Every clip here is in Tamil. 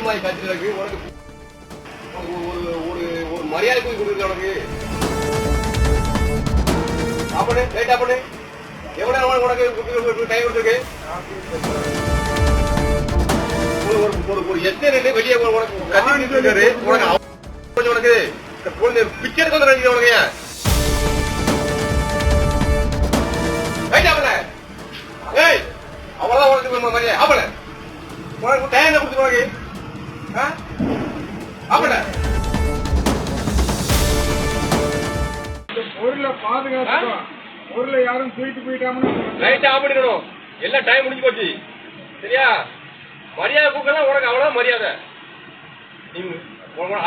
வாங்கி கத்துறதுக்கு உனக்கு ஒரு ஒரு ஒரு மரியாதை போய் கொடுக்குறது உனக்கு. அப்பனே ரைட் அப்பனே எவ்வளவு உனக்கு டைம் கொடுத்துருக்கு? ஒரு எத்தனை வெளியே உனக்கு கத்தி இருக்காரு உனக்கு உனக்கு பிக்சருக்கு வந்து நினைக்கிற உனக்கு ரைட் அப்பனே. ஏய் அவ்வளவுதான் உனக்கு மரியாதை. அப்பனே உனக்கு டைம் என்ன கொடுத்துரு உனக்கு? அப்பனே பொருளை பாதுகாத்துக்கணும். பொருளை யாரும் தூக்கிட்டு போயிட்டாங்கன்னு ரைட் ஆஃப் பண்ணிக்கணும். எல்லாம் டைம் முடிஞ்சு போச்சு. சரியா? மரியாதை கொடுக்கலாம் உனக்கு அவ்வளவு மரியாதை. நீ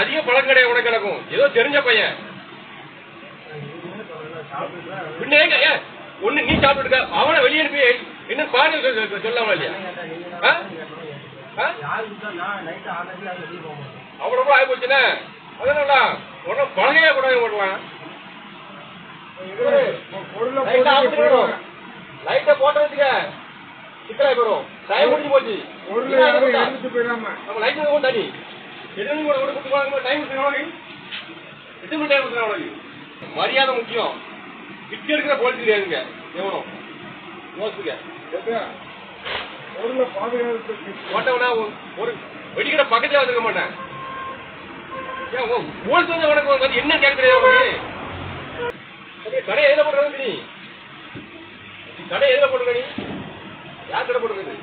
அதிக பழக்கம் கிடையாது உனக்கு எனக்கும். ஏதோ தெரிஞ்ச பையன் பின்ன ஒண்ணு நீ சாப்பிட்டு அவனை வெளியே அனுப்பி இன்னும் பாரு சொல்லாம இல்லையா? அவ்வளவு கூட ஆகி போச்சுன்னா அதனால உடனே பழகையா கூட ஓடலாம். லைட்டை போட்ட வச்சுக்க சிக்கலாய் போயிடும். டைம் முடிஞ்சு போச்சு. நம்ம லைட் தண்ணி மரியாதை முக்கியம். விட்டு எடுக்கிற போலீஸ் கிடையாதுங்க. எவனும் யோசிச்சுக்க. போட்டவனா ஒரு வெடிக்கிற பக்கத்துல வந்துருக்க மாட்டேன். போலீஸ் வந்து உனக்கு வந்து என்ன கேட்க தெரியாது. கடை எதுல போடுறது நீ? கடை எதுல போடுங்க நீ? யார் கடை போடுறது?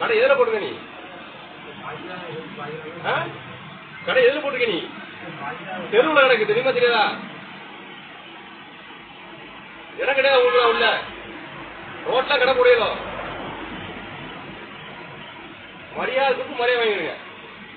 கடை எதுல போடுங்க நீ? கடை எதுல போட்டுருக்க நீ? தெருவுல கிடக்கு தெரியுமா தெரியாதா? இடம் கிடையாது உங்களுக்கு உள்ள ரோட்ல கடை போடுறோம். மரியாதை மரியாதை வாங்கிடுங்க.